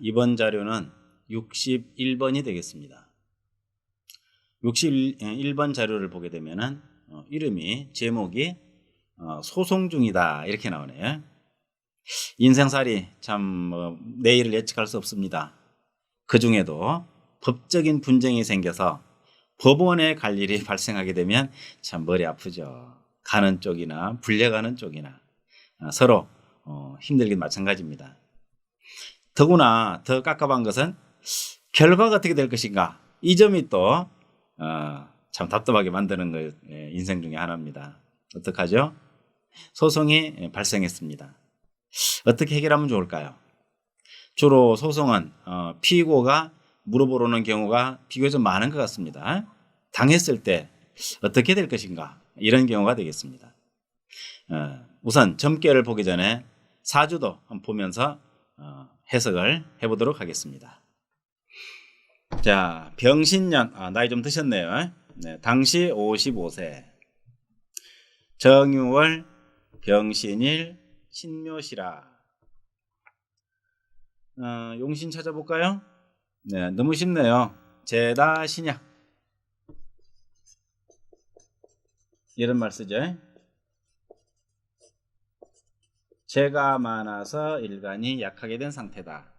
이번 자료는 61번이 되겠습니다. 61번 자료를 보게 되면은 이름이 제목이 소송 중이다 이렇게 나오네요. 인생살이 참 내일을 예측할 수 없습니다. 그 중에도 법적인 분쟁이 생겨서 법원에 갈 일이 발생하게 되면 참 머리 아프죠. 가는 쪽이나 불려가는 쪽이나 서로 힘들긴 마찬가지입니다. 더구나 더 깝깝한 것은 결과가 어떻게 될 것인가, 이 점이 또 참 답답하게 만드는 것 인생 중에 하나입니다. 어떡하죠? 소송이 발생했습니다. 어떻게 해결하면 좋을까요? 주로 소송은 피고가 물어보러 오는 경우가 비교적 많은 것 같습니다. 당했을 때 어떻게 될 것인가, 이런 경우가 되겠습니다. 우선 점괘를 보기 전에 사주도 한번 보면서 해석을 해보도록 하겠습니다. 자, 병신년, 나이 좀 드셨네요. 네, 당시 55세, 정유월, 병신일, 신묘시라. 용신 찾아볼까요? 네, 너무 쉽네요. 제다 신약, 이런 말 쓰죠. 재가 많아서 일간이 약하게 된 상태다.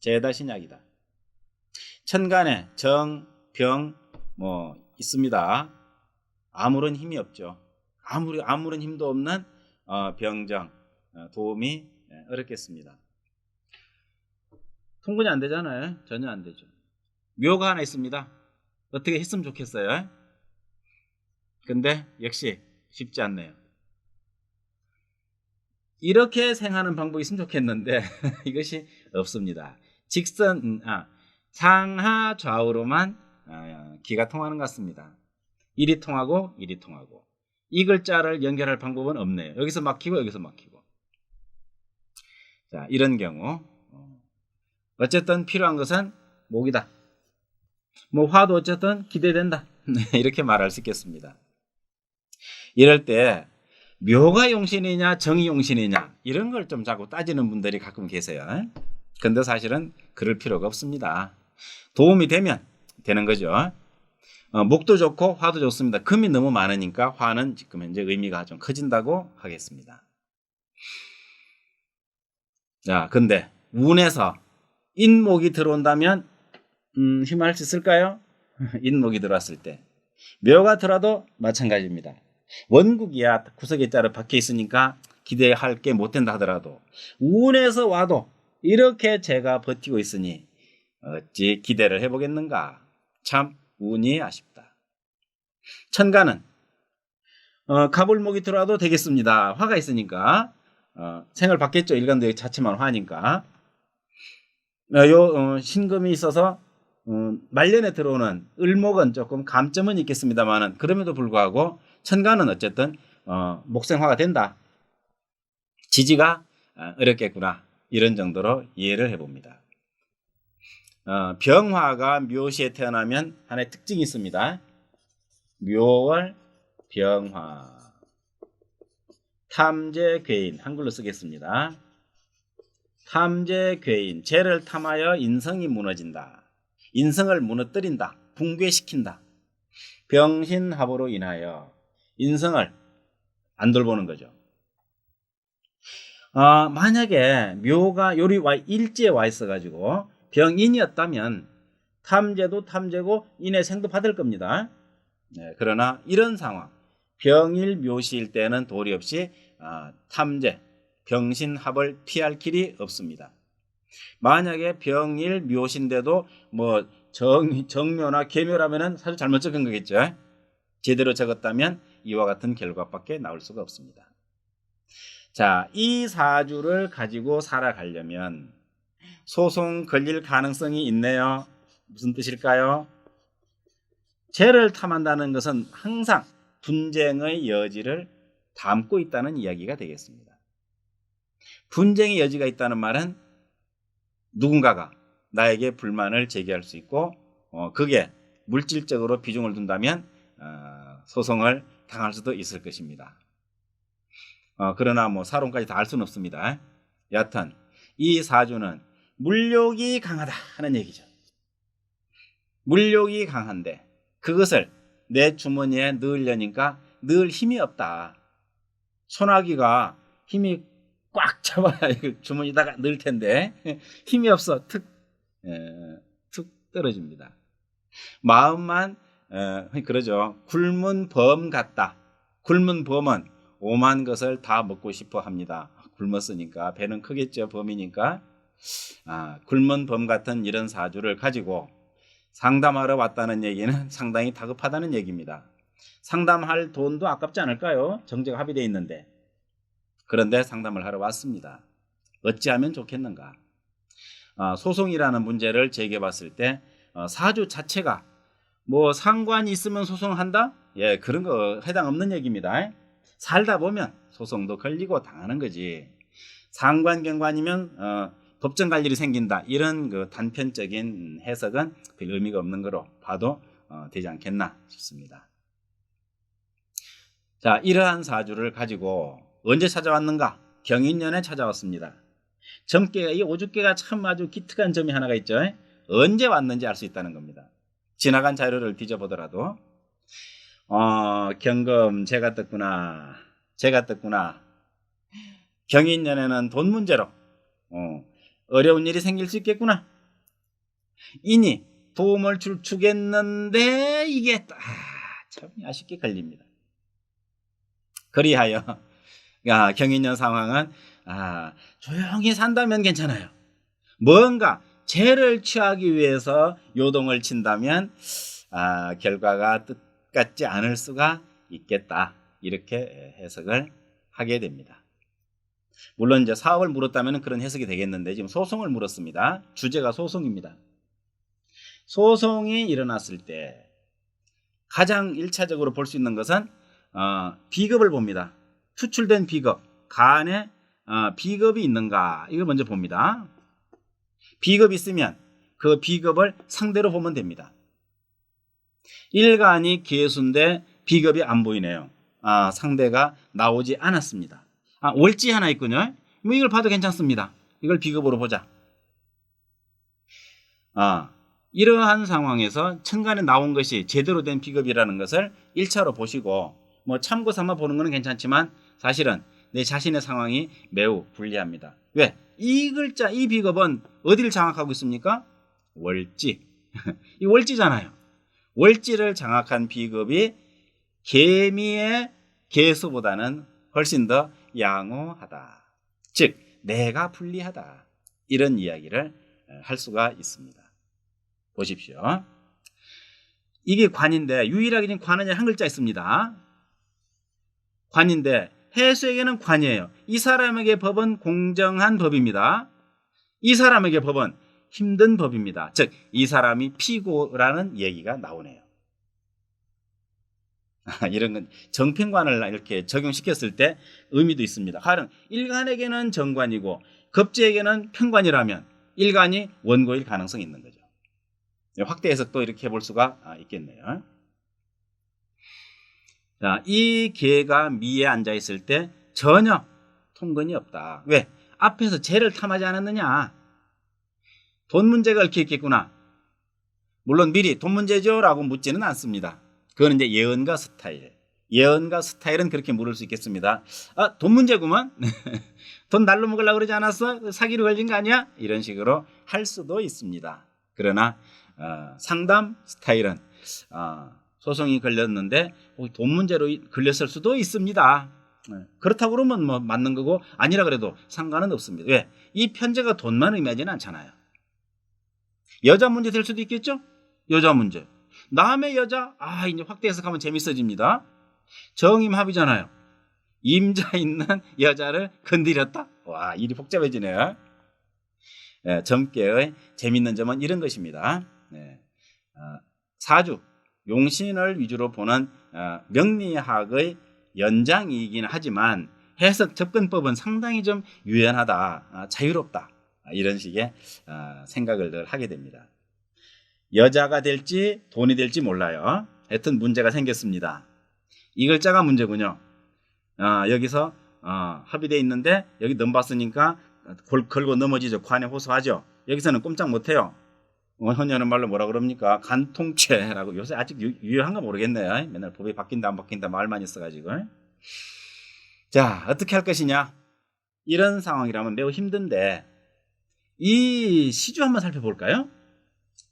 제다 신약이다. 천간에 정, 병 있습니다. 아무런 힘이 없죠. 아무런 힘도 없는 병정, 도움이 어렵겠습니다. 통근이 안 되잖아요. 전혀 안 되죠. 묘가 하나 있습니다. 어떻게 했으면 좋겠어요. 근데 역시 쉽지 않네요. 이렇게 생하는 방법이 있으면 좋겠는데 이것이 없습니다. 상하 좌우로만 기가 통하는 것 같습니다. 이리 통하고 이리 통하고, 이 글자를 연결할 방법은 없네요. 여기서 막히고 여기서 막히고. 자, 이런 경우 어쨌든 필요한 것은 목이다. 화도 어쨌든 기대된다. 이렇게 말할 수 있겠습니다. 이럴 때 묘가 용신이냐 정이 용신이냐, 이런 걸 좀 자꾸 따지는 분들이 가끔 계세요. 근데 사실은 그럴 필요가 없습니다. 도움이 되면 되는 거죠. 목도 좋고 화도 좋습니다. 금이 너무 많으니까 화는 지금 현재 의미가 좀 커진다고 하겠습니다. 자, 근데 운에서 인목이 들어온다면 힘할 수 있을까요? 인목이 들어왔을 때. 묘가 들어도 마찬가지입니다. 원국이야 구석에 따라 박혀 있으니까 기대할 게 못 된다 하더라도 운에서 와도 이렇게 제가 버티고 있으니 어찌 기대를 해보겠는가. 참 운이 아쉽다. 천간은 갑을목이 들어와도 되겠습니다. 화가 있으니까 생을 받겠죠. 일간도 자체만 화니까. 신금이 있어서 말년에 들어오는 을목은 조금 감점은 있겠습니다만은, 그럼에도 불구하고 천간은 어쨌든 목생화가 된다. 지지가 어렵겠구나, 이런 정도로 이해를 해봅니다. 병화가 묘시에 태어나면 하나의 특징이 있습니다. 묘월 병화, 탐재괴인, 한글로 쓰겠습니다. 탐재괴인, 재를 탐하여 인성이 무너진다. 인성을 무너뜨린다, 붕괴시킨다. 병신합으로 인하여 인성을 안 돌보는 거죠. 만약에 묘가 요리 일지에 와 있어가지고 병인이었다면 탐재도 탐재고 인의 생도 받을 겁니다. 네, 그러나 이런 상황, 병일 묘시일 때는 도리 없이 탐재, 병신합을 피할 길이 없습니다. 만약에 병일 묘신데도 정묘나 계묘라면은 사실 잘못 적은 거겠죠. 제대로 적었다면 이와 같은 결과밖에 나올 수가 없습니다. 자, 이 사주를 가지고 살아가려면 소송 걸릴 가능성이 있네요. 무슨 뜻일까요? 재를 탐한다는 것은 항상 분쟁의 여지를 담고 있다는 이야기가 되겠습니다. 분쟁의 여지가 있다는 말은 누군가가 나에게 불만을 제기할 수 있고 그게 물질적으로 비중을 둔다면 소송을 당할 수도 있을 것입니다. 그러나 사론까지 다 할 수는 없습니다. 여하튼 이 사주는 물욕이 강하다 하는 얘기죠. 물욕이 강한데 그것을 내 주머니에 넣으려니까 늘 힘이 없다. 소나기가 힘이 꽉 잡아야 주머니에다가 넣을 텐데 힘이 없어 툭 떨어집니다. 마음만 그러죠. 굶은 범 같다. 굶은 범은 오만 것을 다 먹고 싶어 합니다. 굶었으니까 배는 크겠죠. 범이니까. 굶은 범 같은 이런 사주를 가지고 상담하러 왔다는 얘기는 상당히 다급하다는 얘기입니다. 상담할 돈도 아깝지 않을까요? 정제가 합의되어 있는데. 그런데 상담을 하러 왔습니다. 어찌하면 좋겠는가? 소송이라는 문제를 제기해 봤을 때 사주 자체가 뭐 상관이 있으면 소송한다? 예, 그런 거 해당 없는 얘기입니다. 살다 보면 소송도 걸리고 당하는 거지. 상관 경관이면 법정 갈 일이 생긴다. 이런 그 단편적인 해석은 별 의미가 없는 거로 봐도 되지 않겠나 싶습니다. 자, 이러한 사주를 가지고 언제 찾아왔는가? 경인년에 찾아왔습니다. 점괘가 이 오죽계가 참 아주 기특한 점이 하나가 있죠. 언제 왔는지 알 수 있다는 겁니다. 지나간 자료를 뒤져보더라도 경금 제가 떴구나. 경인년에는 돈 문제로 어려운 일이 생길 수 있겠구나. 이니 도움을 주겠는데 이게 참 아쉽게 걸립니다. 그리하여 경인년 상황은 조용히 산다면 괜찮아요. 뭔가 죄를 취하기 위해서 요동을 친다면 결과가 뜻같지 않을 수가 있겠다. 이렇게 해석을 하게 됩니다. 물론 이제 사업을 물었다면 그런 해석이 되겠는데 지금 소송을 물었습니다. 주제가 소송입니다. 소송이 일어났을 때 가장 1차적으로 볼 수 있는 것은 비겁을 봅니다. 투출된 비겁, 간에 비겁이 있는가 이걸 먼저 봅니다. 비겁이 있으면 그 비겁을 상대로 보면 됩니다. 일간이 계수인데 비겁이 안 보이네요. 상대가 나오지 않았습니다. 월지 하나 있군요. 뭐 이걸 봐도 괜찮습니다. 이걸 비겁으로 보자. 이러한 상황에서 천간에 나온 것이 제대로 된 비겁이라는 것을 1차로 보시고 뭐 참고 삼아 보는 것은 괜찮지만 사실은 내 자신의 상황이 매우 불리합니다. 왜? 이 글자, 이 비겁은 어디를 장악하고 있습니까? 월지. 이 월지잖아요. 월지를 장악한 비겁이 개미의 개수보다는 훨씬 더 양호하다. 즉 내가 불리하다. 이런 이야기를 할 수가 있습니다. 보십시오. 이게 관인데 유일하게 관은 한 글자 있습니다. 관인데 해수에게는 관이에요. 이 사람에게 법은 공정한 법입니다. 이 사람에게 법은 힘든 법입니다. 즉 이 사람이 피고라는 얘기가 나오네요. 이런 건 정편관을 이렇게 적용시켰을 때 의미도 있습니다. 가령 일간에게는 정관이고 급제에게는 편관이라면 일간이 원고일 가능성이 있는 거죠. 확대 해석도 이렇게 볼 수가 있겠네요. 자, 이 개가 미에 앉아 있을 때 전혀 통근이 없다. 왜? 앞에서 죄를 탐하지 않았느냐? 돈 문제가 얽혀 있겠구나. 물론 미리 돈 문제죠? 라고 묻지는 않습니다. 그건 이제 예언가 스타일. 예언가 스타일은 그렇게 물을 수 있겠습니다. 돈 문제구만? 돈 날로 먹으려고 그러지 않았어? 사기로 걸린 거 아니야? 이런 식으로 할 수도 있습니다. 그러나 상담 스타일은 소송이 걸렸는데 돈 문제로 걸렸을 수도 있습니다. 그렇다고 그러면 뭐 맞는 거고 아니라 그래도 상관은 없습니다. 왜? 이 편제가 돈만 의미하지는 않잖아요. 여자 문제 될 수도 있겠죠? 여자 문제. 남의 여자? 이제 확대 해석하면 재밌어집니다. 정임합이잖아요. 임자 있는 여자를 건드렸다? 와, 일이 복잡해지네요. 점괘의 재밌는 점은 이런 것입니다. 사주, 용신을 위주로 보는 명리학의 연장이긴 하지만 해석 접근법은 상당히 좀 유연하다, 자유롭다 이런 식의 생각을 늘 하게 됩니다. 여자가 될지 돈이 될지 몰라요. 하여튼 문제가 생겼습니다. 이 글자가 문제군요. 여기서 합의되어 있는데 여기 넘봤으니까 걸고 넘어지죠. 관에 호소하죠. 여기서는 꼼짝 못해요. 흔히하는 말로 뭐라 그럽니까? 간통죄라고. 요새 아직 유효한가 모르겠네요. 맨날 법이 바뀐다 안 바뀐다 말만 있어가지고. 자, 어떻게 할 것이냐? 이런 상황이라면 매우 힘든데 이 시주 한번 살펴볼까요?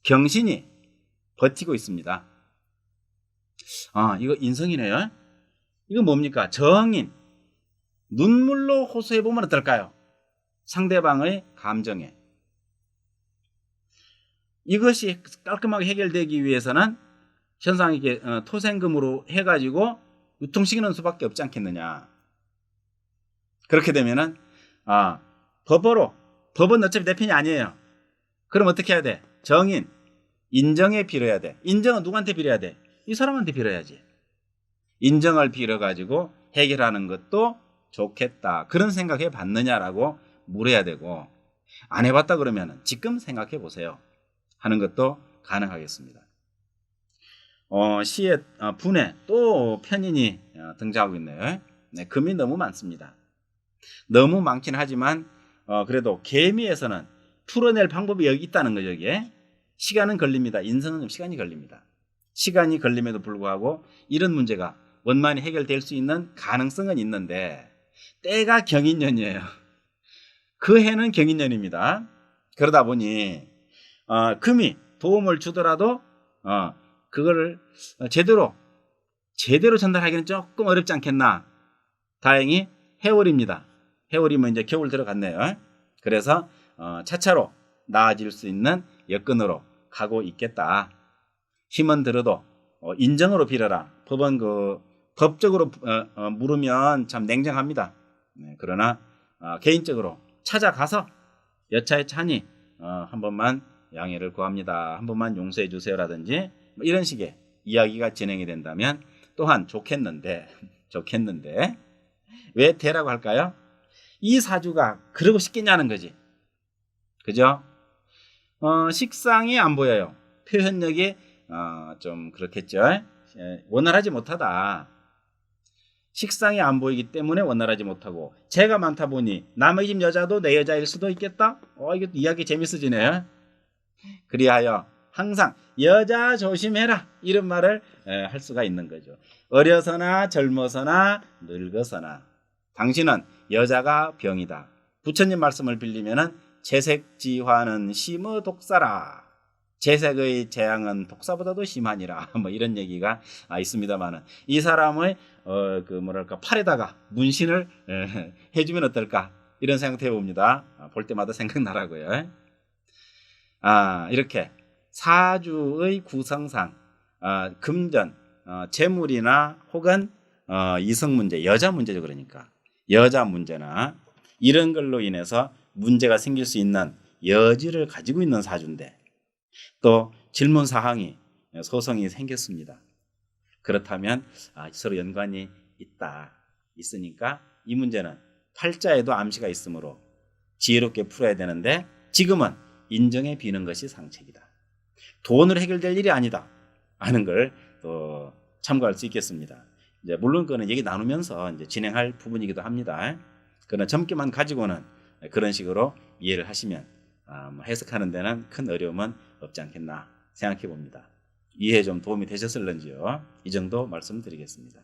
경신이 버티고 있습니다. 이거 인성이네요. 이거 뭡니까? 정인. 눈물로 호소해보면 어떨까요? 상대방의 감정에. 이것이 깔끔하게 해결되기 위해서는 현상에게 토생금으로 해가지고 유통시키는 수밖에 없지 않겠느냐. 그렇게 되면은 법은 어차피 내 편이 아니에요. 그럼 어떻게 해야 돼? 정인, 인정에 빌어야 돼. 인정은 누구한테 빌어야 돼? 이 사람한테 빌어야지. 인정을 빌어가지고 해결하는 것도 좋겠다. 그런 생각해 봤느냐라고 물어야 되고, 안 해봤다 그러면 지금 생각해 보세요 하는 것도 가능하겠습니다. 시의 분에 또 편인이 등장하고 있네요. 네, 금이 너무 많습니다. 너무 많긴 하지만 그래도 계미에서는 풀어낼 방법이 여기 있다는 거죠. 여기에 시간은 걸립니다. 인성은 좀 시간이 걸립니다. 시간이 걸림에도 불구하고 이런 문제가 원만히 해결될 수 있는 가능성은 있는데 때가 경인년이에요. 그 해는 경인년입니다. 그러다 보니 금이 도움을 주더라도 그거를 제대로 전달하기는 조금 어렵지 않겠나. 다행히 해월입니다. 해월이면 이제 겨울 들어갔네요. 그래서 차차로 나아질 수 있는 여건으로 가고 있겠다. 힘은 들어도 인정으로 빌어라. 법은 법적으로 물으면 참 냉정합니다. 네, 그러나 개인적으로 찾아가서 여차에 차니 한 번만 양해를 구합니다. 한 번만 용서해 주세요라든지 뭐 이런 식의 이야기가 진행이 된다면 또한 좋겠는데 왜 대라고 할까요? 이 사주가 그러고 싶겠냐는 거지. 그죠? 식상이 안 보여요. 표현력이 좀 그렇겠죠. 원활하지 못하다. 식상이 안 보이기 때문에 원활하지 못하고, 죄가 많다 보니 남의 집 여자도 내 여자일 수도 있겠다. 이거 이야기 재밌어지네. 그리하여 항상 여자 조심해라 이런 말을 할 수가 있는 거죠. 어려서나 젊어서나 늙어서나 당신은 여자가 병이다. 부처님 말씀을 빌리면은 재색지화는 심어 독사라. 재색의 재앙은 독사보다도 심하니라. 뭐 이런 얘기가 있습니다만은 이 사람의 팔에다가 문신을 해주면 어떨까 이런 생각해 봅니다. 볼 때마다 생각나라고요. 이렇게 사주의 구성상 금전, 재물이나 혹은 이성 문제, 여자 문제죠. 그러니까 여자 문제나 이런 걸로 인해서 문제가 생길 수 있는 여지를 가지고 있는 사주인데 또 질문 사항이 소송이 생겼습니다. 그렇다면 서로 연관이 있으니까 이 문제는 팔자에도 암시가 있으므로 지혜롭게 풀어야 되는데 지금은 인정에 비는 것이 상책이다. 돈으로 해결될 일이 아니다 하는 걸 또 참고할 수 있겠습니다. 이제 물론 그거는 얘기 나누면서 이제 진행할 부분이기도 합니다. 그러나 점괘만 가지고는 그런 식으로 이해를 하시면 해석하는 데는 큰 어려움은 없지 않겠나 생각해 봅니다. 이해에 좀 도움이 되셨을런지요. 이 정도 말씀드리겠습니다.